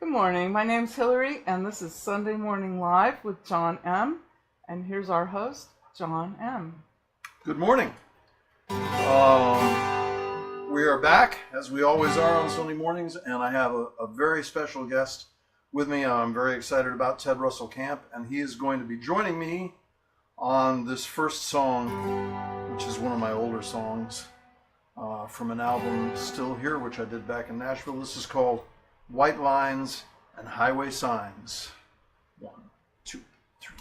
Good morning. My name's Hillary, and this is Sunday Morning Live with John M. And here's our host, John M. Good morning. We are back, as we always are on Sunday mornings, and I have a very special guest with me. I'm very excited about Ted Russell Kamp, and he is going to be joining me on this first song, which is one of my older songs from an album, Still Here, which I did back in Nashville. This is called White Lines and Highway Signs. 1, 2, 3.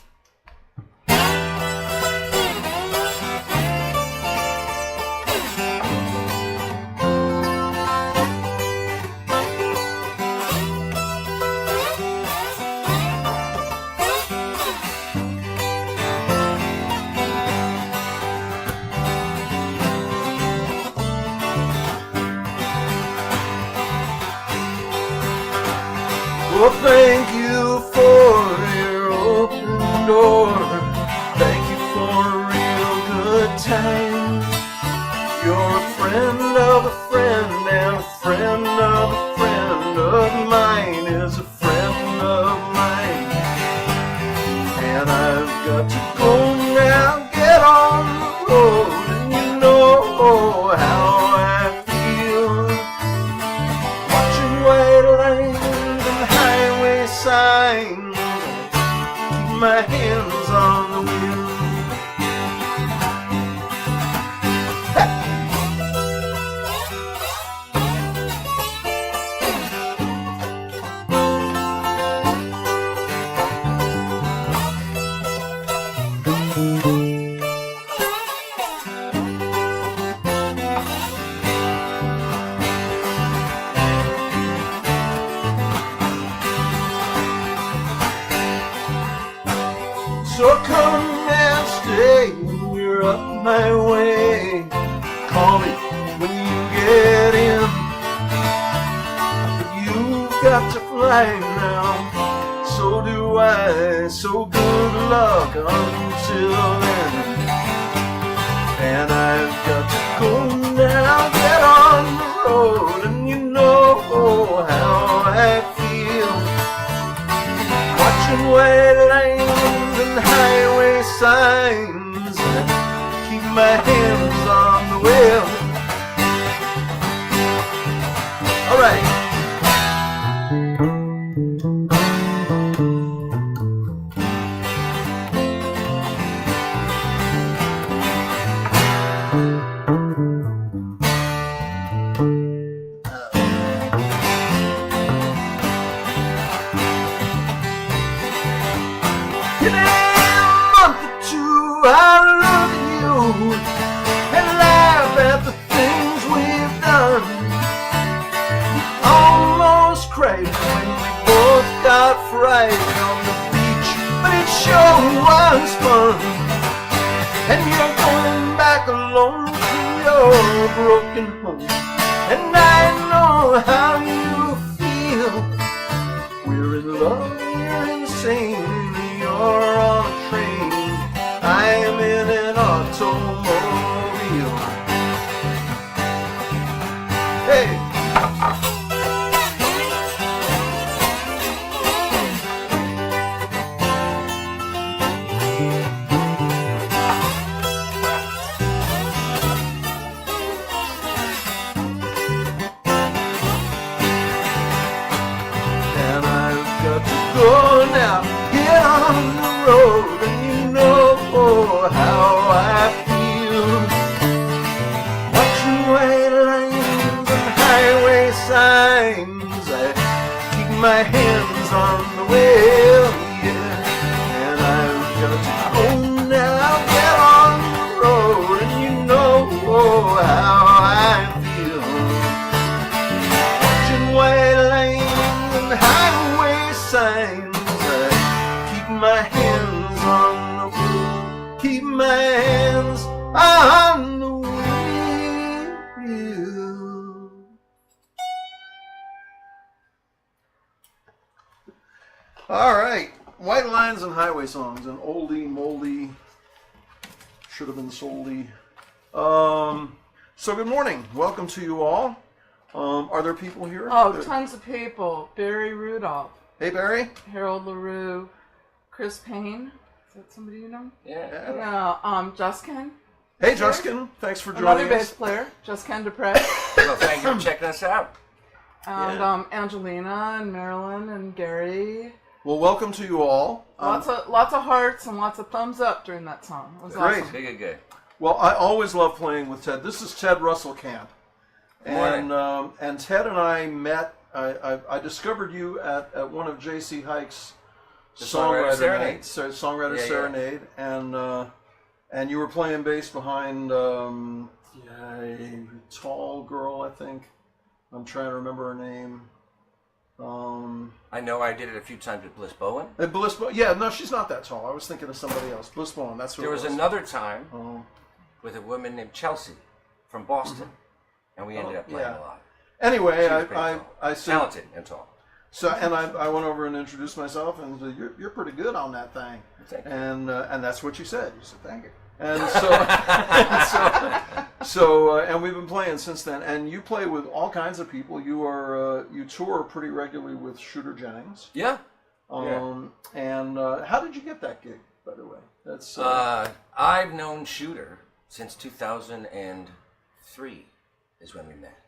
Well, thank you for your open door. Thank you for a real good time. You're a friend of a friend, and a friend of a friend of mine is a friend of mine. And I've got to go now, get on the road, and you know how I feel. Watching white lines and highway signs, keep my hands on the wheel. So come and stay when you're up my way. Call me when you get in. But you've got to fly now, so do I. So good luck until then. And I've got to go now, get on the road, and you know how I feel. Watching white lines and highway signs, keep my hands on the wheel. All right. In a month or two, I'll look at you and laugh at the things we've done. We almost cried when we both got fried on the beach, but it sure was fun. And you're going back alone to your broken home, and I know how you feel. We're in love, you're insane. You're on a train, I am in an automobile. Hey! And I've got to go now. Get on the road, and you know how I feel. Watching white lines and highway signs, I keep my hands on the wheel, yeah. And I've got to go now, get on the road, and you know how I feel. Watching white lines and highway signs, my hands on the wheel, keep my hands on the wheel. All right, White Lines and Highway Songs, an oldie, moldy, should have been soldy. So good morning, welcome to you all. Are there people here? Oh, tons of people. Barry Rudolph, Hey, Barry. Harold LaRue, Chris Payne. Is that somebody you know? Yeah. No, Justin. Hey, Justin. Thanks for Another joining bass us. player, Justin Dupre. Well, thank you for checking us out. And Angelina and Marilyn and Gary. Well, welcome to you all. Lots of hearts and lots of thumbs up during that song. It was Great. awesome. Good. Well, I always love playing with Ted. This is Ted Russell Kamp. And Ted and I met, I discovered you at one of J.C. Hike's Songwriter Serenade. Songwriter Serenade. And you were playing bass behind a tall girl, I think. I'm trying to remember her name. I know I did it a few times with Bliss Bowen. Bliss Bowen. Yeah, no, she's not that tall. I was thinking of somebody else. Bliss Bowen, that's who There it was was. another time with a woman named Chelsea from Boston, and we ended up playing a lot. Anyway, She was pretty I said, talented and tall. so, and I went over and introduced myself and said, you're pretty good on that thing. Thank you. And that's what you said. You said, thank you. And and we've been playing since then. And you play with all kinds of people. You tour pretty regularly with Shooter Jennings. Yeah. And how did you get that gig, by the way? That's I've known Shooter since 2003 is when we met.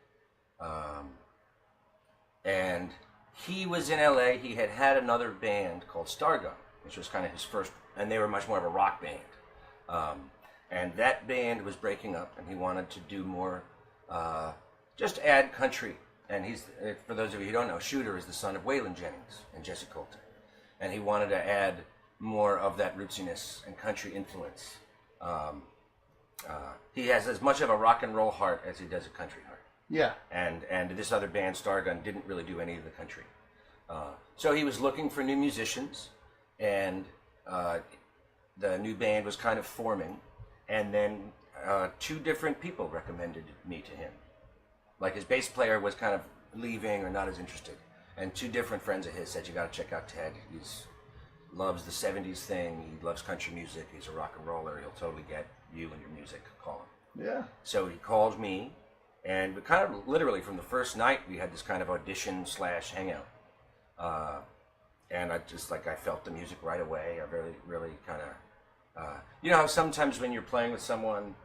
And he was in LA. He had another band called Stargun, which was kind of his first, and they were much more of a rock band. And that band was breaking up, and he wanted to do more, just add country. And for those of you who don't know, Shooter is the son of Waylon Jennings and Jesse Coulter. And he wanted to add more of that rootsiness and country influence. He has as much of a rock and roll heart as he does a country heart. yeah. And this other band, Stargun, didn't really do any of the country. So he was looking for new musicians, and the new band was kind of forming, and then two different people recommended me to him. Like his bass player was kind of leaving or not as interested, and two different friends of his said, you got to check out Ted. He loves the 70s thing, he loves country music, he's a rock and roller, he'll totally get you and your music, call him. Yeah. So he called me, and we kind of literally from the first night we had this kind of audition / hangout. And I felt the music right away. I really kind of, you know how sometimes when you're playing with someone,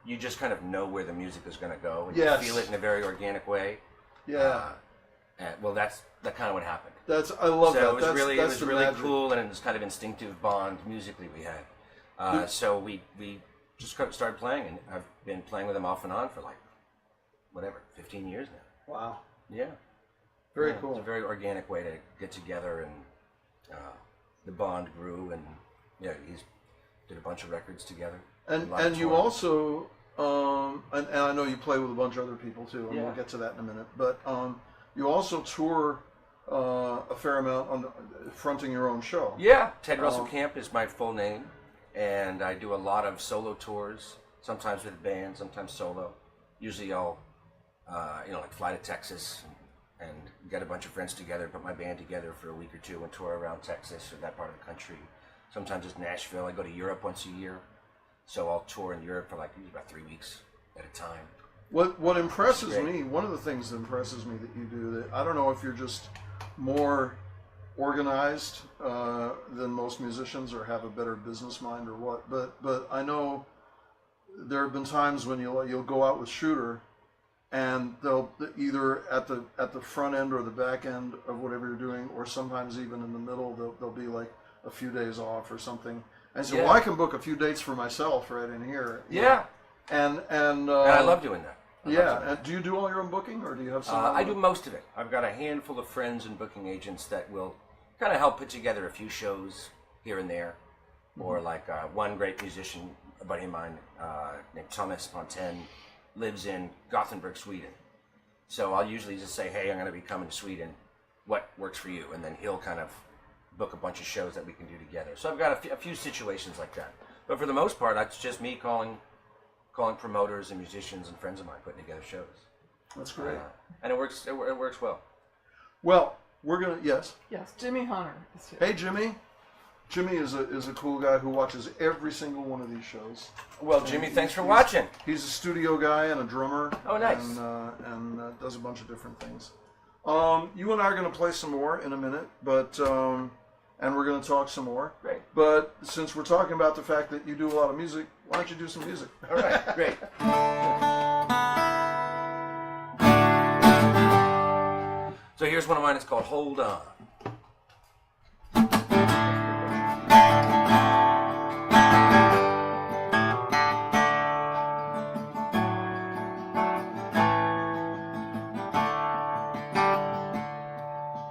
you just kind of know where the music is going to go, and Yes. you feel it in a very organic way. Yeah. Well, that's kind of what happened. I love that. So it was really magic. cool, and it was kind of instinctive bond musically we had. So we just started playing, and I've been playing with him off and on for 15 years now. Wow. Yeah. Very It's cool. a very organic way to get together, and the bond grew, and he's did a bunch of records together. And you also, and I know you play with a bunch of other people too, and Yeah. we'll get to that in a minute. But you also tour a fair amount on fronting your own show. Yeah, Ted Russell Kamp is my full name, and I do a lot of solo tours, sometimes with a band, sometimes solo. Usually I'll, fly to Texas and get a bunch of friends together, put my band together for a week or two and tour around Texas or that part of the country. Sometimes it's Nashville. I go to Europe once a year, so I'll tour in Europe for usually about 3 weeks at a time. What impresses Great. me, one of the things that impresses me that you do, that I don't know if you're just more organized than most musicians or have a better business mind or what, but I know there have been times when you'll go out with Shooter, and they'll either at the front end or the back end of whatever you're doing, or sometimes even in the middle, they'll be like a few days off or something. And so, well, I can book a few dates for myself right in here. Yeah. And I love doing that. And do you do all your own booking, or do you have some? I do most of it. I've got a handful of friends and booking agents that will kind of help put together a few shows here and there, or one great musician, a buddy of mine named Thomas Fontaine, lives in Gothenburg, Sweden. So I'll usually just say, hey, I'm going to be coming to Sweden. What works for you? And then he'll kind of book a bunch of shows that we can do together. So I've got a few situations like that. But for the most part, it's just me calling promoters and musicians and friends of mine putting together shows. That's great. And it works. It works well. Well, we're gonna yes. Yes, Jimmy Hunter is here. Hey, Jimmy. Jimmy is a cool guy who watches every single one of these shows. Well, Jimmy, thanks for watching. He's a studio guy and a drummer. Oh, nice. And does a bunch of different things. You and I are going to play some more in a minute, but and we're going to talk some more. Great. But since we're talking about the fact that you do a lot of music, why don't you do some music? All right, great. So here's one of mine. It's called Hold On.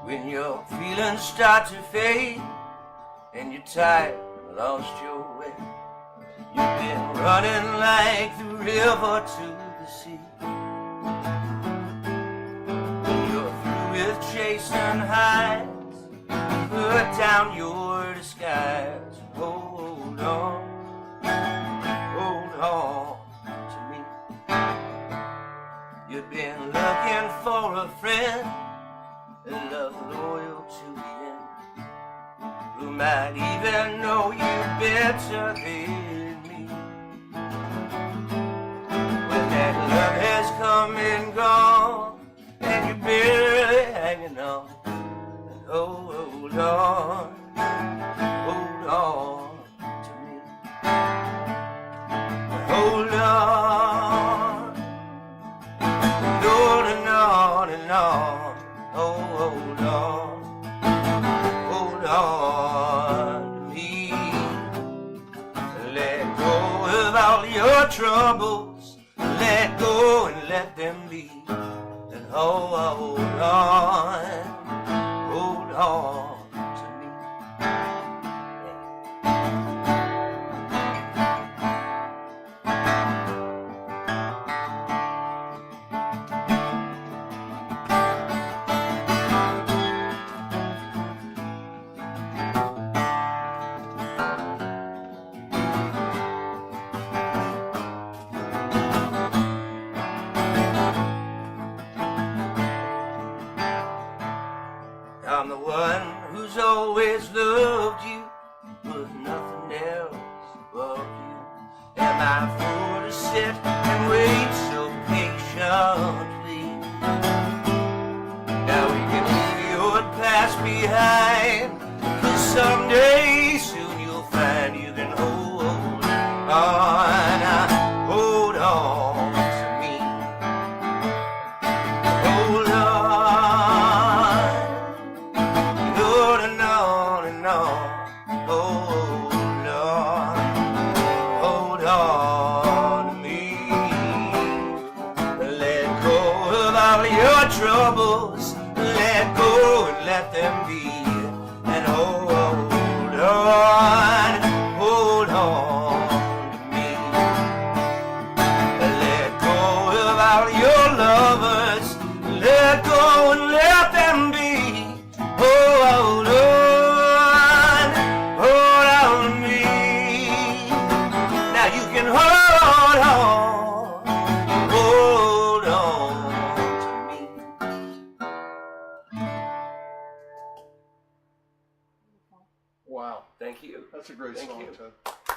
When your feelings start to fade and you're tired and lost your way, you've been running like the river to the sea. When you're through with chasing highs, put down your disguise. Hold on to me. You've been looking for a friend, a love loyal to the end, who might even know you better than me. When that love has come and gone, and you're barely hanging on, and hold on to me. Hold on, and on and on. Hold on to me. Let go of all your troubles. Let go and let them be. And hold on to me. I'm the one who's always loved you, but nothing else above you. Am I a fool to sit and wait so patiently? Now we can leave your past behind, 'cause someday soon you'll find you can hold on to me. Hold on, and on. Hold on to me. Let go of all your troubles. Let go and let them be. And hold on to me. Let go of all your lovers. Let go and let them be. Hold on to me. Now you can hold on to me. Wow. Thank you. That's a great Thank song, you. Ted.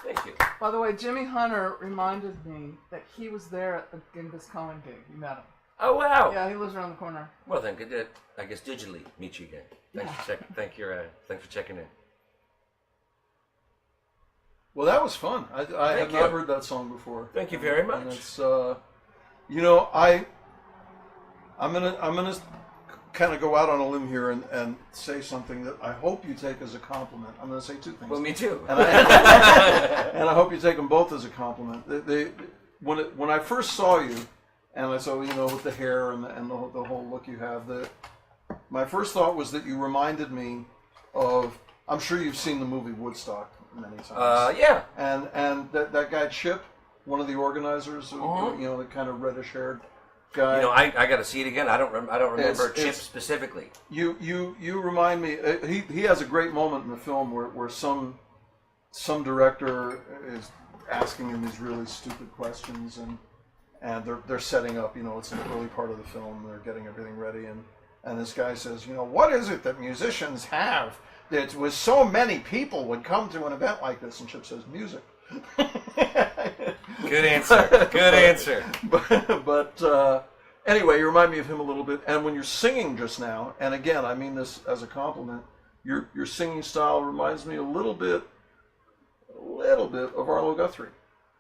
Thank you. By the way, Jimmy Hunter reminded me that he was there at the Genghis Khan gig. You met him. Oh, wow. Yeah, he lives around the corner. Well, then, good to, I guess, digitally meet you again. Thanks for checking in. Well, that was fun. I have you. not heard that song before. Thank you very much. And it's I'm gonna kind of go out on a limb here and say something that I hope you take as a compliment. I'm gonna say two things. Well, me too. And I hope you take them both as a compliment. When I first saw you, and I saw with the hair and the whole look you have, my first thought was that you reminded me of. I'm sure you've seen the movie Woodstock many times. Yeah. And that guy Chip, one of the organizers, the kind of reddish haired guy. I got to see it again. I don't remember Chip specifically. You remind me. He has a great moment in the film where some director is asking him these really stupid questions and they're setting up. It's an early part of the film. They're getting everything ready and this guy says, what is it that musicians have it was so many people would come to an event like this, and Chip says, music. Good answer. Good answer. But anyway, you remind me of him a little bit. And when you're singing just now, and again, I mean this as a compliment, your singing style reminds me a little bit of Arlo Guthrie.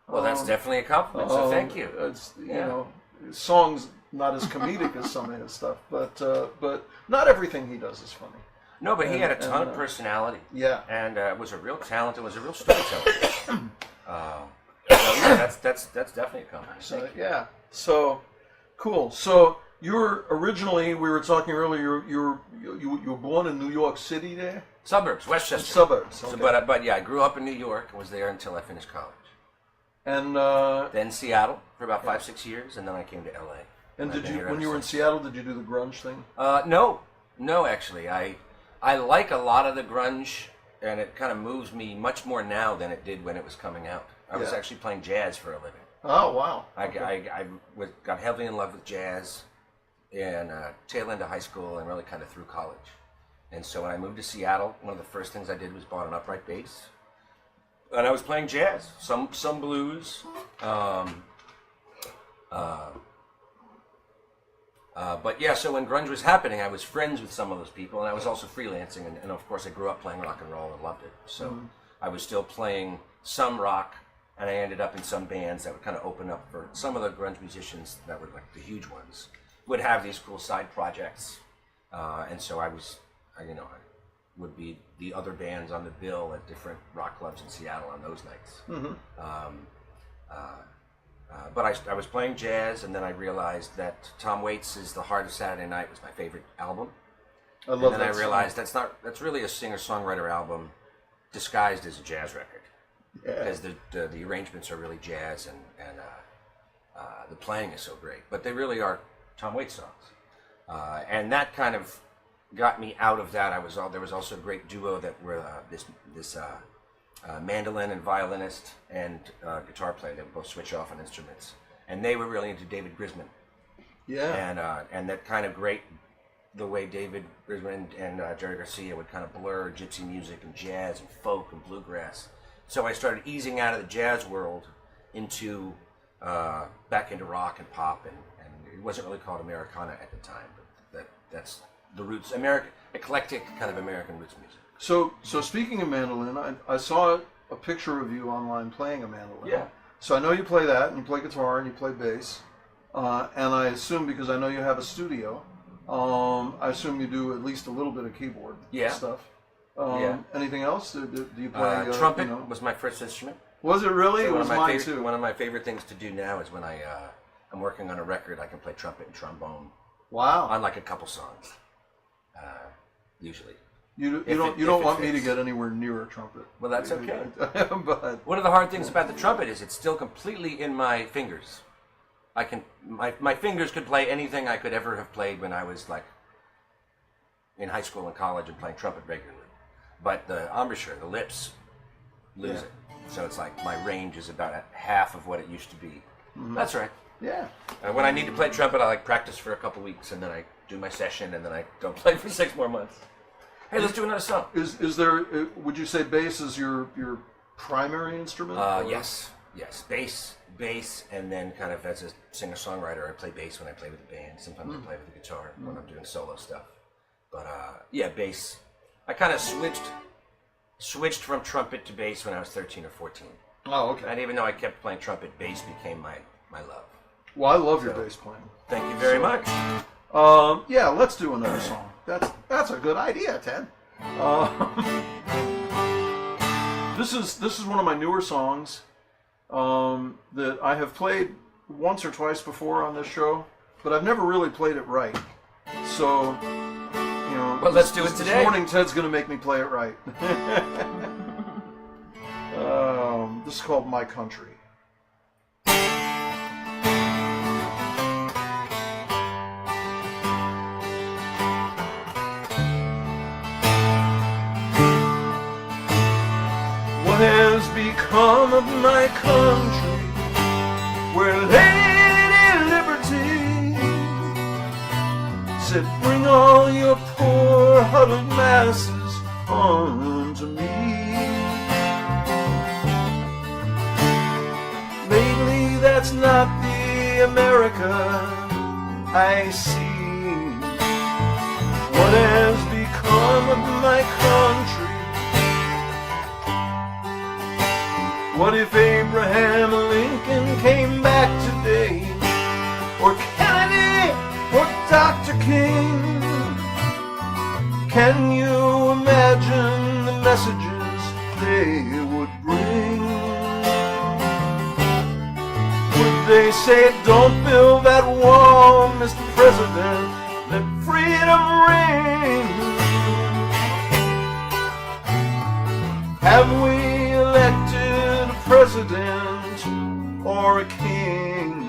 Well, that's definitely a compliment, so thank you. It's, you know, songs not as comedic as some of his stuff, but not everything he does is funny. No, but he had a ton of personality. Yeah. And was a real talent. It was a real storyteller. So yeah, that's definitely a compliment. So, yeah. So cool. So you were originally, we were talking earlier, you were born in New York City there? Suburbs, Westchester. Suburbs. Okay. So, but yeah, I grew up in New York and was there until I finished college. And then Seattle for about 5-6 years, and then I came to LA. And did you, when you were in Seattle, did you do the grunge thing? No, actually, I like a lot of the grunge, and it kind of moves me much more now than it did when it was coming out. I was actually playing jazz for a living. Oh, wow. I got heavily in love with jazz in tail end of high school and really kind of through college. And so when I moved to Seattle, one of the first things I did was bought an upright bass. And I was playing jazz, some blues. But yeah, so when grunge was happening, I was friends with some of those people, and I was also freelancing, and of course I grew up playing rock and roll and loved it. So I was still playing some rock, and I ended up in some bands that would kind of open up for some of the grunge musicians that were like the huge ones, would have these cool side projects. And so I would be the other bands on the bill at different rock clubs in Seattle on those nights. But I was playing jazz, and then I realized that Tom Waits' The Heart of Saturday Night was my favorite album. I love that. And then I realized that's really a singer-songwriter album disguised as a jazz record. Because the arrangements are really jazz, and the playing is so great. But they really are Tom Waits songs. And that kind of got me out of that. There was also a great duo that were this mandolin and violinist and guitar player. They would both switch off on instruments, and they were really into David Grisman. Yeah. And that kind of great, the way David Grisman and Jerry Garcia would kind of blur gypsy music and jazz and folk and bluegrass. So I started easing out of the jazz world into back into rock and pop, and it wasn't really called Americana at the time, but that's the roots, eclectic kind of American roots music. So speaking of mandolin, I saw a picture of you online playing a mandolin. Yeah. So I know you play that, and you play guitar, and you play bass. And I assume, because I know you have a studio, I assume you do at least a little bit of keyboard stuff. Anything else? Do you play? Trumpet was my first instrument. Was it really? So it was mine too. One of my favorite things to do now is when I'm working on a record, I can play trumpet and trombone. Wow. On like a couple songs, usually. You don't want me to get anywhere near a trumpet. Well, that's okay. But one of the hard things about the trumpet is it's still completely in my fingers. My fingers could play anything I could ever have played when I was like in high school and college and playing trumpet regularly. But the embouchure, the lips, lose it. So it's like my range is about half of what it used to be. Mm-hmm. That's right. Yeah. When I need to play trumpet, I practice for a couple weeks, and then I do my session, and then I don't play for 6 more months. Hey, let's do another song. Is there? Would you say bass is your primary instrument? Yes. Bass, and then kind of as a singer-songwriter, I play bass when I play with the band. Sometimes I play with the guitar when I'm doing solo stuff. But bass. I kind of switched from trumpet to bass when I was 13 or 14. Oh, okay. And even though I kept playing trumpet, bass became my love. Well, I love your bass playing. Thank you very much. Let's do another song. That's a good idea, Ted. This is one of my newer songs that I have played once or twice before on this show, but I've never really played it right. So, well, let's do it today. This morning, Ted's going to make me play it right. This is called My Country. What has become of my country, where Lady Liberty said, bring all your poor huddled masses come to me. Lately, that's not the America I see. What has become of my country? What if Abraham Lincoln came back today? Or Kennedy, or Dr. King? Can you imagine the messages they would bring? Would they say, don't build that wall, Mr. President, let freedom ring? Have we elected a president or a king?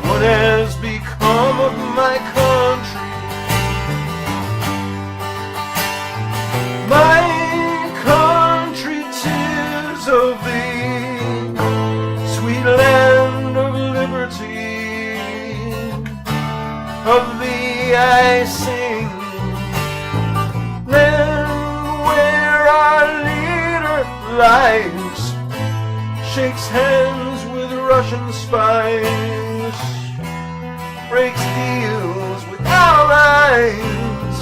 What has become of my country? My country, 'tis of thee, sweet land of liberty. Of thee I sing, land where our leader lies, shakes hands with Russian spies, breaks deals with allies,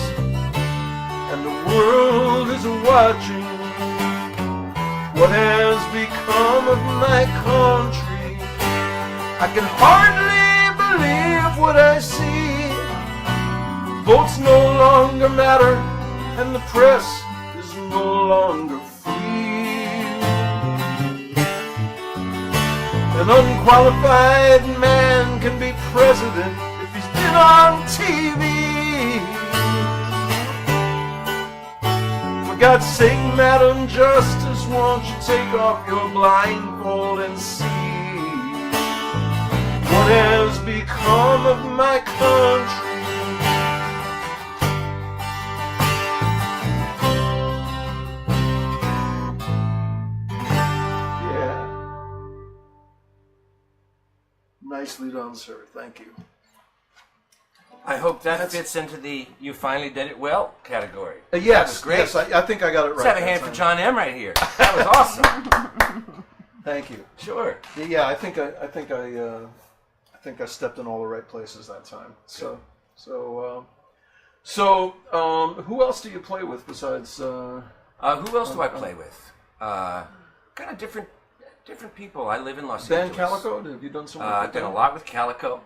and the world is watching. What has become of my country? I can hardly believe what I see. Votes no longer matter, and the press is no longer free. An unqualified man can be president if he's been on TV. For God's sake, Madam Justice, won't you take off your blindfold and see what has become of my country? Nicely done, sir. Thank you. I hope that fits into the "you finally did it well" category. Yes, that was great. yes. I think I got it right. Let's have a hand for John M. right here. That was awesome. Thank you. Sure. Yeah, I think I stepped in all the right places that time. So who else do you play with besides? Who else do I play with? Kind of different people. I live in Los Angeles. Dan Calico? Have you done some work with I've done a lot with Calico.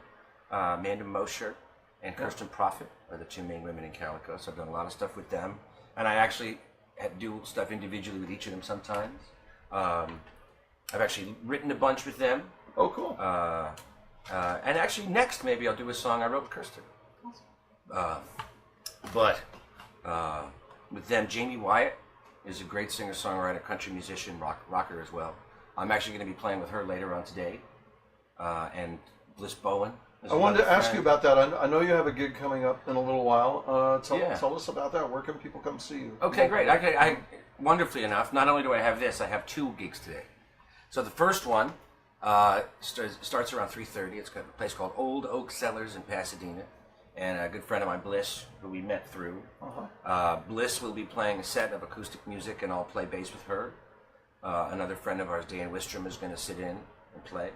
Amanda Mosher and Kirsten Prophet are the two main women in Calico, so I've done a lot of stuff with them. And I actually do stuff individually with each of them sometimes. I've actually written a bunch with them. Oh, cool. And actually next maybe I'll do a song I wrote with Kirsten. But with them, Jamie Wyatt is a great singer-songwriter, country musician, rocker as well. I'm actually going to be playing with her later on today. And Bliss Bowen. I wanted to ask you about that. I know you have a gig coming up in a little while. Tell us about that. Where can people come see you? Okay, great. I wonderfully enough, not only do I have this, I have two gigs today. So the first one starts around 3:30. It's got a place called Old Oak Cellars in Pasadena. And a good friend of mine, Bliss, who we met through. Bliss will be playing a set of acoustic music, and I'll play bass with her. Another friend of ours, Dan Wistrom, is going to sit in and play.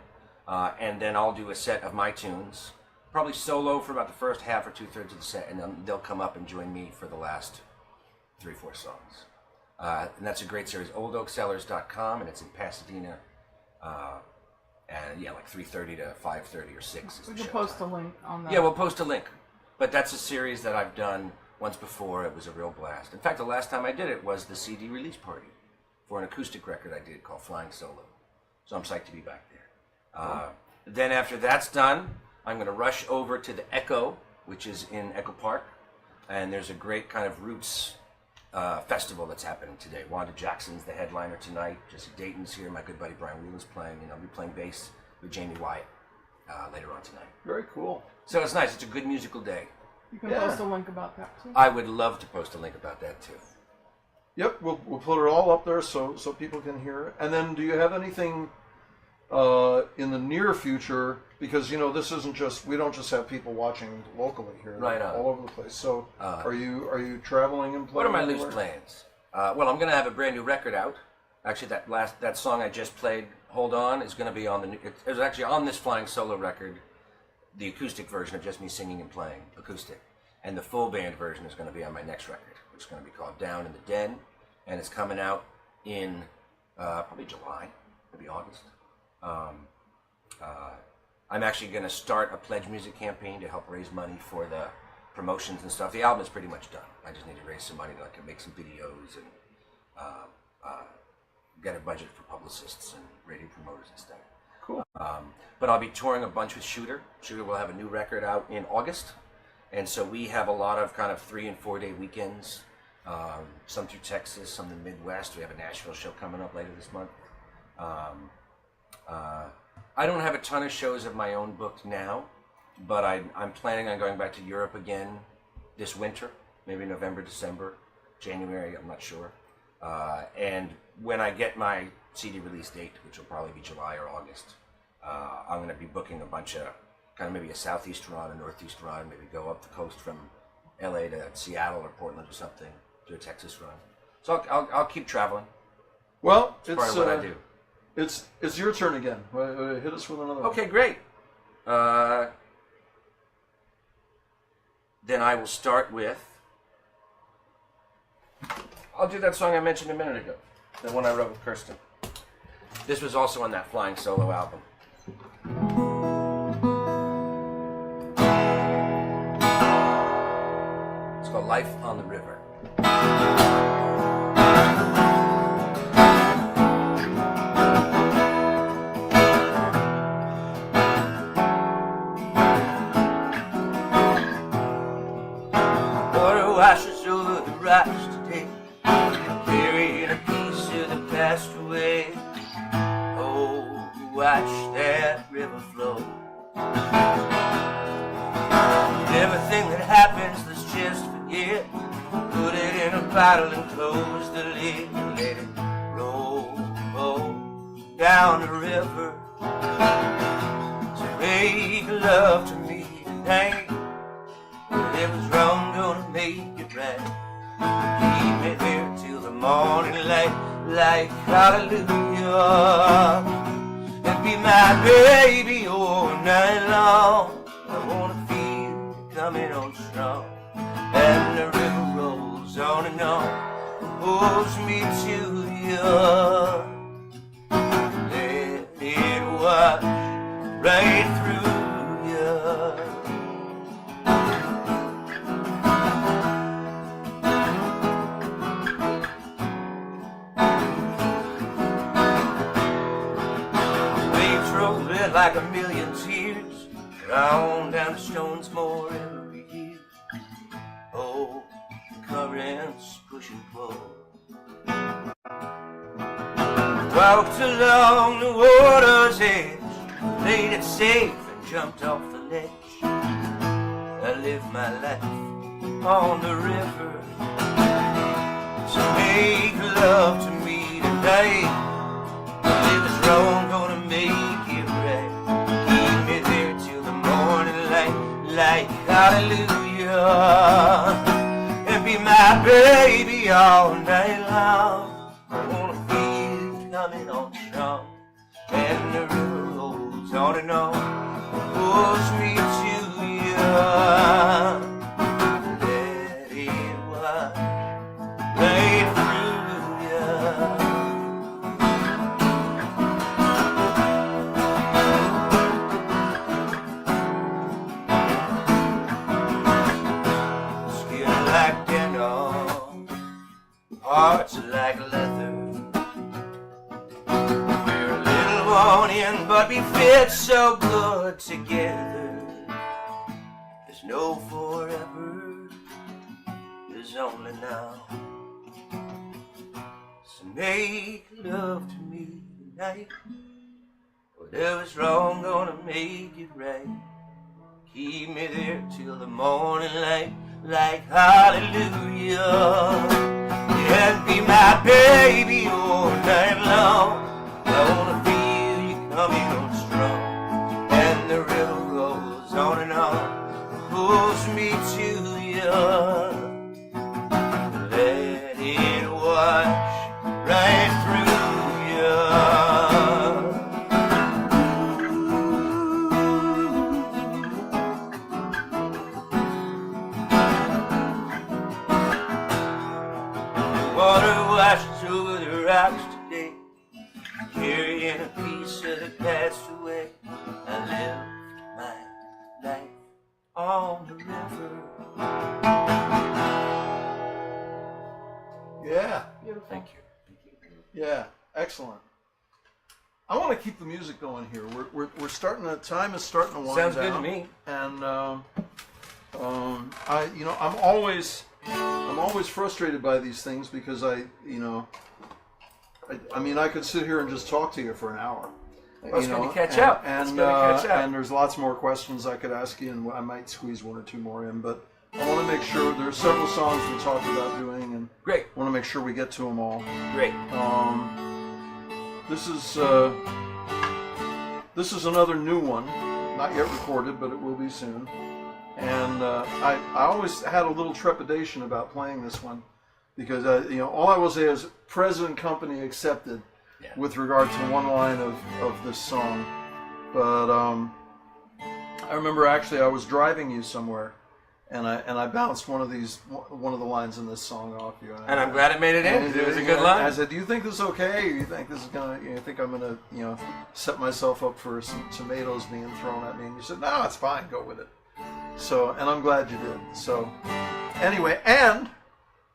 And then I'll do a set of my tunes, probably solo for about the first half or 2/3 of the set, and then they'll come up and join me for the last 3-4 songs. And that's a great series, oldoaksellers.com, and it's in Pasadena. And yeah, like 3:30 to 5:30 or 6 is We the can show post time. a link on that. Yeah, we'll post a link. But that's a series that I've done once before. It was a real blast. In fact, the last time I did it was the CD release party for an acoustic record I did called Flying Solo. So I'm psyched to be back there. Then after that's done, I'm going to rush over to the Echo, which is in Echo Park. And there's a great kind of roots festival that's happening today. Wanda Jackson's the headliner tonight. Jesse Dayton's here. My good buddy Brian Wheelan's playing. And I'll be playing bass with Jamie Wyatt later on tonight. Very cool. So it's nice. It's a good musical day. You can post a link about that too. I would love to post a link about that too. Yep, we'll put it all up there so people can hear it. And then, do you have anything in the near future, because this isn't just, we don't just have people watching locally here, Right on. all over the place. So are you traveling and What playing? are my anywhere? loose plans? Well, I'm going to have a brand new record out. Actually, that song I just played, "Hold On," is going to be on the new. It was actually on this Flying Solo record, the acoustic version of just me singing and playing acoustic, and the full band version is going to be on my next record, which is going to be called "Down in the Den," and it's coming out in probably July, maybe August. I'm actually going to start a pledge music campaign to help raise money for the promotions and stuff. The album is pretty much done. I just need to raise some money so I can make some videos and get a budget for publicists and radio promoters and stuff. Cool. But I'll be touring a bunch with Shooter. Shooter will have a new record out in August. And so we have a lot of kind of 3 and 4 day weekends. Some through Texas, some in the Midwest. We have a Nashville show coming up later this month. I don't have a ton of shows of my own booked now, but I'm planning on going back to Europe again this winter, maybe November, December, January, I'm not sure. And when I get my CD release date, which will probably be July or August, I'm going to be booking a bunch of, kind of maybe a southeast run, a northeast run, maybe go up the coast from LA to Seattle or Portland or something, do a Texas run. So I'll keep traveling. Well, It's part of what I do. It's your turn again. Hit us with another one. Okay, great. Then I will start with, I'll do that song I mentioned a minute ago, the one I wrote with Kirsten. This was also on that Flying Solo album. It's called Life on the River. Water washes over the rocks today, carrying a piece of the past away. Oh, watch that river flow. Everything that happens, let's just forget. Put it in a bottle and close the lid and let it roll down the river. So make love to me tonight. Whatever's wrong, gonna make it right. Keep me there till the morning light, like hallelujah. And be my baby all night long. I wanna feel you coming on strong. And the river rolls on and on, pulls me to you. Let it wash right through you. Like a million tears, down the stones more every year. Oh, the currents push and pull. Walked along the water's edge, played it safe and jumped off the ledge. I live my life on the river. So make love to me tonight. If it's wrong, gonna make it right. Keep me there till the morning light, like hallelujah. And be my baby all night long. I wanna feel you coming on strong. And the river rolls on and on, pulls me to you. Let it wash right through you. Hearts are like leather. We're a little worn in, but we fit so good together. There's no forever, there's only now. So make love to me tonight. Whatever's wrong, gonna make it right. Keep me there till the morning light, like hallelujah. And be my baby all night long. I wanna feel you coming washes over the rocks today, carrying a piece of the past away. I lived my life on the river. Yeah. Beautiful. Thank you. Yeah. Excellent. I want to keep the music going here. We're starting. The time is starting to wind down. Sounds good to me. And I'm always frustrated by these things because I could sit here and just talk to you for an hour. Well, it's good to catch up. And there's lots more questions I could ask you, and I might squeeze one or two more in. But I want to make sure there's several songs we talked about doing, and Great. I want to make sure we get to them all. Great. This is another new one, not yet recorded, but it will be soon. And I always had a little trepidation about playing this one because all I will say is present company accepted with regard to one line of this song. But I remember actually I was driving you somewhere, and I bounced one of the lines in this song off you. And I'm glad it made it in. It was a good line. I said, "Do you think this is okay? Or you think this is you think I'm gonna set myself up for some tomatoes being thrown at me?" And you said, "No, it's fine. Go with it." So, and I'm glad you did. So, anyway, and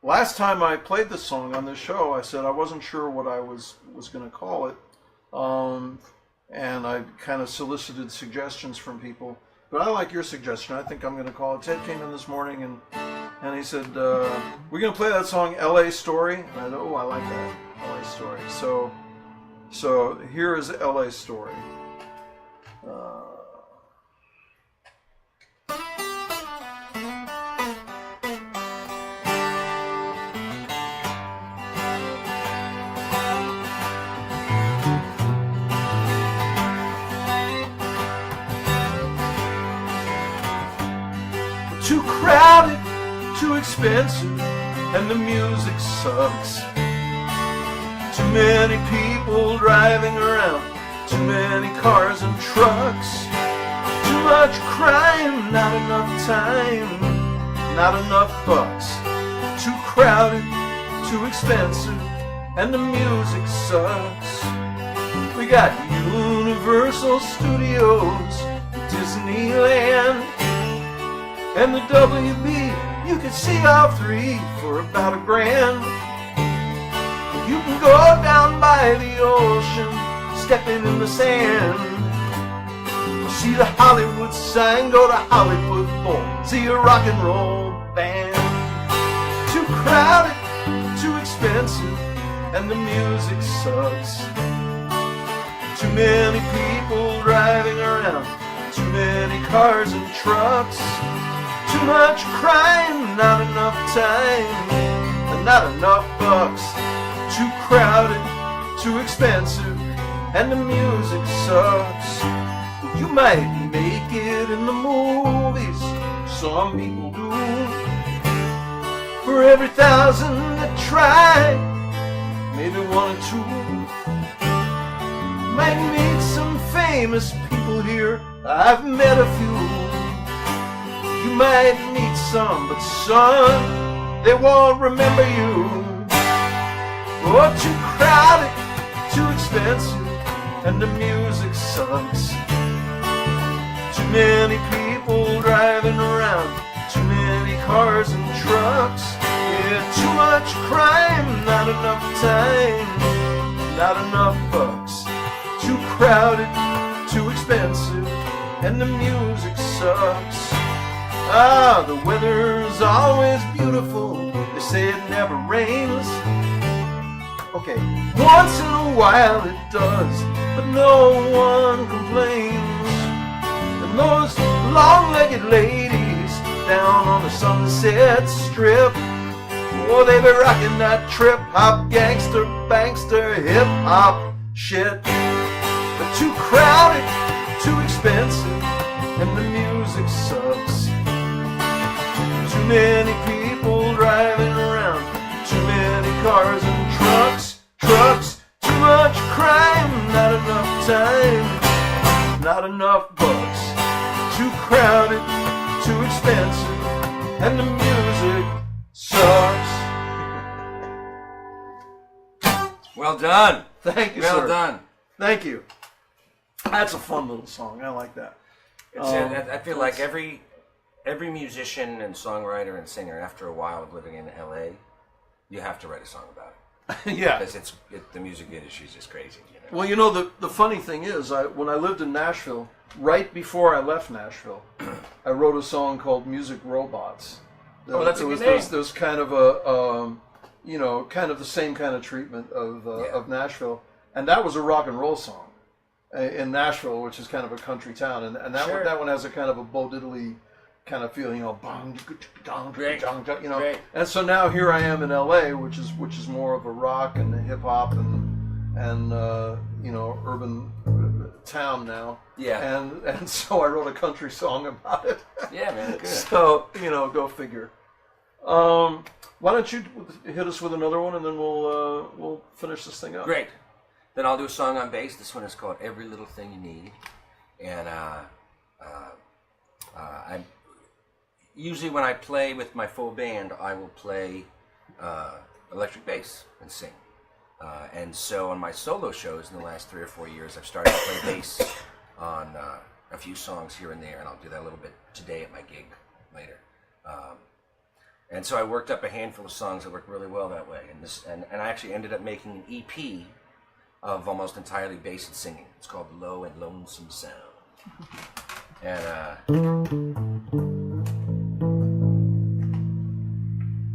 last time I played this song on this show, I said I wasn't sure what I was going to call it, and I kind of solicited suggestions from people. But I like your suggestion. I think I'm going to call it. Ted came in this morning and he said, "We're going to play that song, L.A. Story." And I said, "Oh, I like that, L.A. Story." So here is L.A. Story. Too crowded, too expensive, and the music sucks. Too many people driving around, too many cars and trucks. Too much crime, not enough time, not enough bucks. Too crowded, too expensive, and the music sucks. We got Universal Studios, Disneyland, and the WB, you can see all three for about $1,000. You can go down by the ocean, stepping in the sand. See the Hollywood sign, go to Hollywood Bowl, see a rock and roll band. Too crowded, too expensive, and the music sucks. Too many people driving around, too many cars and trucks. Too much crime, not enough time, and not enough bucks. Too crowded, too expensive, and the music sucks. You might make it in the movies, some people do. For every 1,000 that try, maybe 1 or 2. Might meet some famous people here, I've met a few. You might meet some, but son, they won't remember you. Oh, too crowded, too expensive, and the music sucks. Too many people driving around, too many cars and trucks. Yeah, too much crime, not enough time, not enough bucks. Too crowded, too expensive, and the music sucks. Ah, the weather's always beautiful. They say it never rains. Okay, once in a while it does, but no one complains. And those long-legged ladies down on the Sunset Strip, oh, they be rocking that trip-hop, gangster, bankster, hip-hop shit. But too crowded, too expensive, and the music sucks. Too many people driving around, too many cars and trucks. Too much crime, not enough time, not enough bucks. Too crowded, too expensive, and the music sucks. Well done. Thank you, Well sir. done. Thank you. That's a fun little song. I like that. I feel like every musician and songwriter and singer, after a while of living in LA, you have to write a song about it. Yeah. Because the music industry is just crazy. You know? Well, you know, the funny thing is, when I lived in Nashville, right before I left Nashville, I wrote a song called Music Robots. That's a good name. There was kind of a, kind of the same kind of treatment of Nashville. And that was a rock and roll song in Nashville, which is kind of a country town. And that one has a kind of a Bo Diddley kind of feeling, bong, Great. Great. And so now here I am in LA, which is more of a rock and hip hop and urban town now. Yeah. And so I wrote a country song about it. Yeah, man, good. So, go figure. Why don't you hit us with another one, and then we'll finish this thing up. Great. Then I'll do a song on bass. This one is called Every Little Thing You Need. And I usually when I play with my full band, I will play electric bass and sing. And so on my solo shows in the last 3 or 4 years, I've started to play bass on a few songs here and there, and I'll do that a little bit today at my gig later. And so I worked up a handful of songs that work really well that way. And I actually ended up making an EP of almost entirely bass and singing. It's called Low and Lonesome Sound. And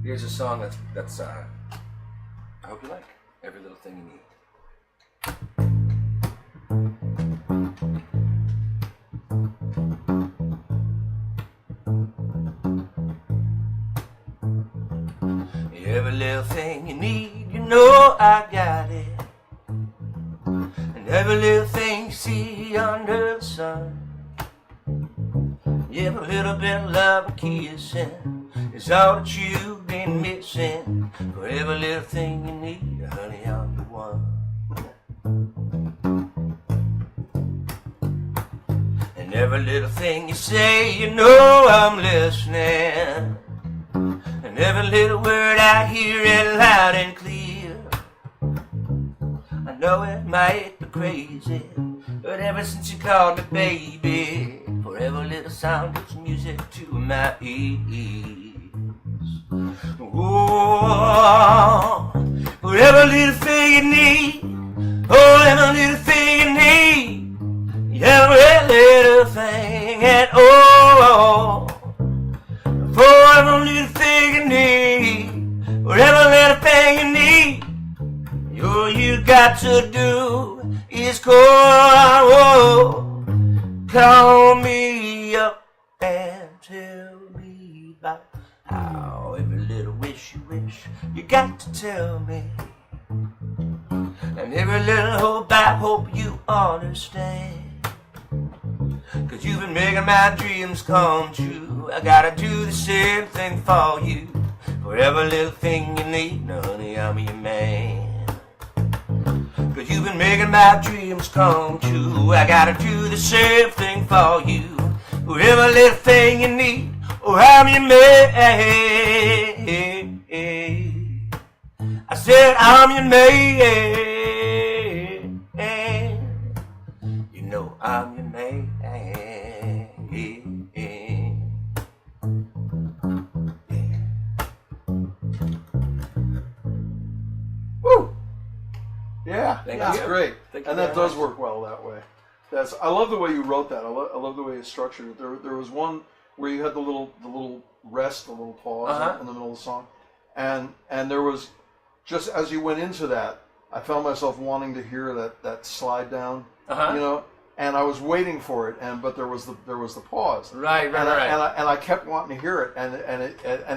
here's a song that's I hope you like. Every Little Thing You Need. Every little thing you need, I got it. And every little thing you see under the sun. Every little bit of love and kissing is all that you've been missing. For every little thing you need, honey, I'm the one. And every little thing you say, I'm listening. And every little word I hear it loud and clear. I know it might be crazy, but ever since you called me baby, for every little sound is music to my ears. Oh, for every little thing you need, every little thing you need, every little thing, and for every little thing you need, for every little thing you need, all you got to do is call me up and tell me about how every little wish you got to tell me. And every little hope, I hope you understand. 'Cause you've been making my dreams come true. I gotta do the same thing for you. For every little thing you need, honey, I'm your man. 'Cause you've been making my dreams come true. I gotta do the same thing for you. For every little thing you need, I'm your man. I said I'm your man. I'm your man. Woo! Yeah, Thank that's you. great. Thank you And that very does much. work well that way. I love the way you wrote that. I love the way you structured it. There was one where you had the little rest, the little pause in the middle of the song, and there was, just as you went into that, I found myself wanting to hear that slide down, and I was waiting for it, but there was the pause. Right. And I kept wanting to hear it, and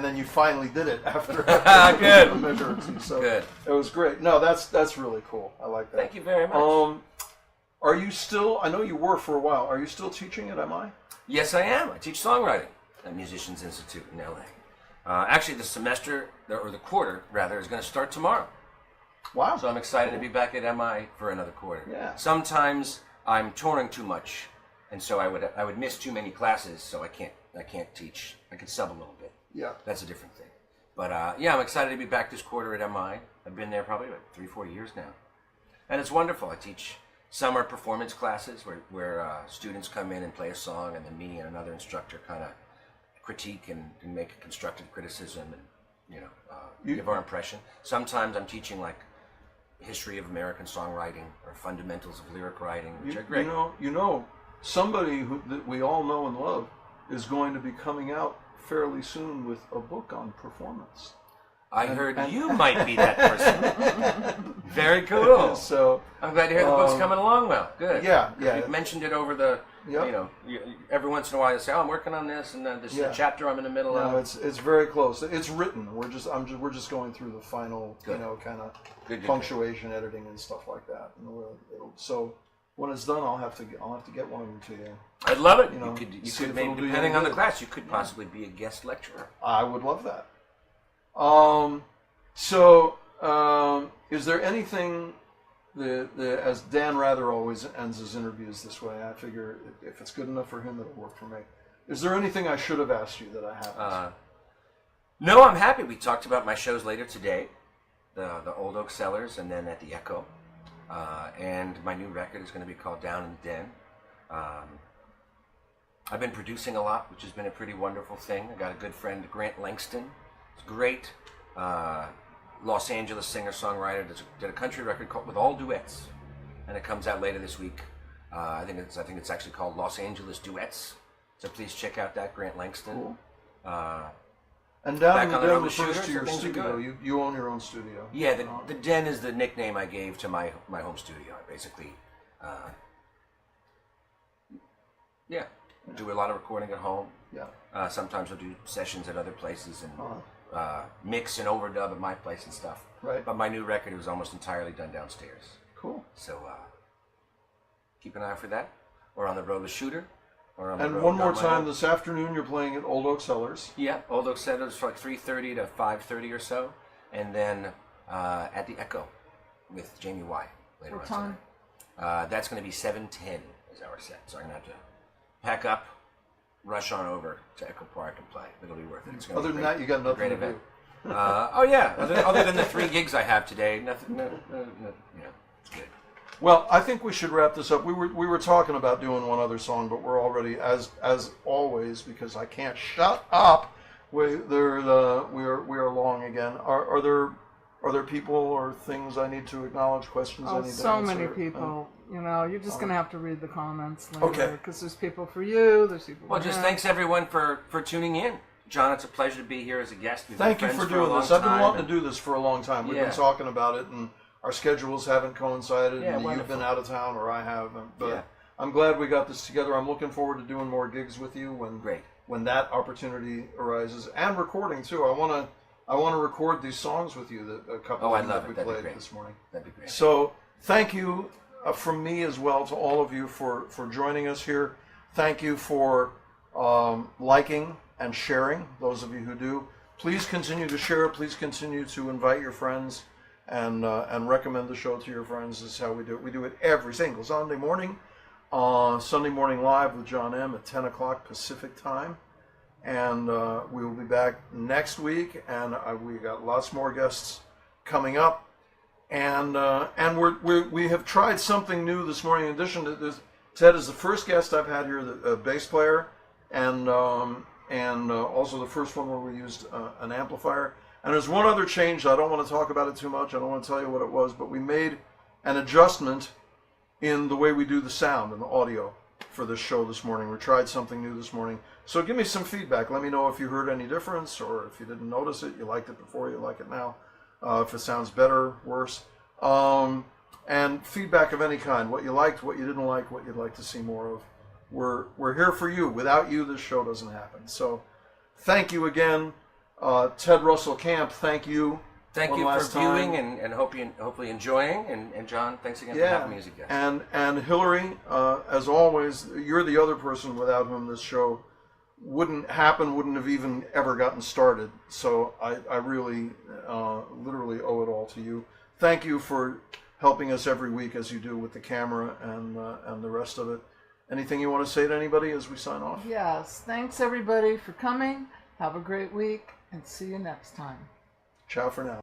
then you finally did it after Good. a measure or two. So Good. it was great. No, that's really cool. I like that. Thank you very much. Are you still? I know you were for a while. Are you still teaching at MI? Yes, I am. I teach songwriting at Musicians Institute in LA. Actually, the semester, or the quarter, rather, is going to start tomorrow. Wow. So I'm excited to be back at MI for another quarter. Yeah. Sometimes I'm touring too much, and so I would miss too many classes, so I can't teach. I can sub a little bit. Yeah. That's a different thing. But yeah, I'm excited to be back this quarter at MI. I've been there probably 3-4 years now. And it's wonderful. I teach summer performance classes where students come in and play a song, and then me and another instructor kind of critique and make a constructive criticism and give our impression. Sometimes I'm teaching like history of American songwriting or fundamentals of lyric writing, which are great. Somebody that we all know and love is going to be coming out fairly soon with a book on performance. I heard you might be that person. Very cool. So I'm glad to hear the book's coming along well. Good. Yeah. You've mentioned it over the, every once in a while you say, "Oh, I'm working on this, and this is a chapter I'm in the middle of." No, it's very close. It's written. We're just going through the final, kind of punctuation, editing, and stuff like that. And so when it's done, I'll have to get one of them to you. I'd love it. You could maybe, depending on the class, you could possibly be a guest lecturer. I would love that. Is there anything as Dan Rather always ends his interviews this way, I figure if it's good enough for him, it'll work for me. Is there anything I should have asked you that I haven't? No, I'm happy. We talked about my shows later today, the Old Oak Cellars, and then at the Echo. And my new record is going to be called Down in the Den. I've been producing a lot, which has been a pretty wonderful thing. I got a good friend, Grant Langston. It's great. Los Angeles singer-songwriter, did a country record called with all duets, and it comes out later this week. I think it's actually called Los Angeles Duets. So please check out that, Grant Langston. Cool. And Down in the Den refers to your Shooters, studio. You own your own studio. Yeah, the Den is the nickname I gave to my home studio. I basically, do a lot of recording at home. Yeah. Sometimes I'll do sessions at other places and mix and overdub at my place and stuff. Right. But my new record was almost entirely done downstairs. Cool. So keep an eye out for that. Or on the road with Shooter. And one more time, this afternoon you're playing at Old Oak Cellars. Yeah, Old Oak Cellars for like 3:30 to 5:30 or so. And then at the Echo with Jamie Y. later on time? tonight. That's going to be 7:10 is our set. So I'm going to have to pack up, rush on over to Echo Park and play. It'll be worth it. It's Other than that, you got nothing to do. Other than the 3 gigs I have today, nothing. It's good. Well, I think we should wrap this up. We were talking about doing one other song, but we're already, as always, because I can't shut up. We are long again. Are there people or things I need to acknowledge? Questions I need to answer? So many people. You're just going to have to read the comments later. Okay. Because there's people for you. There's people. Well, just thanks everyone for tuning in. John, it's a pleasure to be here as a guest. Thank you for doing this. I've been wanting to do this for a long time. We've been talking about it, and our schedules haven't coincided. And you've been out of town, or I have. But I'm glad we got this together. I'm looking forward to doing more gigs with you when that opportunity arises, and recording too. I want to record these songs with you. A couple of them that we played this morning. That'd be great. So thank you from me as well to all of you for joining us here. Thank you for liking and sharing, those of you who do. Please continue to share. Please continue to invite your friends and recommend the show to your friends. This is how we do it. We do it every single Sunday morning. Sunday Morning Live with John M. at 10 o'clock Pacific time. And we will be back next week. And we got lots more guests coming up. And we have tried something new this morning. In addition to this, Ted is the first guest I've had here, the bass player, and also the first one where we used an amplifier. And there's one other change. I don't want to talk about it too much. I don't want to tell you what it was, but we made an adjustment in the way we do the sound and the audio for this show this morning. We tried something new this morning. So give me some feedback. Let me know if you heard any difference, or if you didn't notice it, you liked it before, you like it now. If it sounds better, worse. And feedback of any kind. What you liked, what you didn't like, what you'd like to see more of. We're here for you. Without you, this show doesn't happen. So thank you again. Ted Russell Kamp, thank you. Thank you for viewing and hopefully enjoying. And John, thanks again for having me as a guest. And Hillary, as always, you're the other person without whom this show wouldn't happen, wouldn't have even ever gotten started. So I really, literally owe it all to you. Thank you for helping us every week as you do with the camera and the rest of it. Anything you want to say to anybody as we sign off? Yes. Thanks, everybody, for coming. Have a great week, and see you next time. Ciao for now.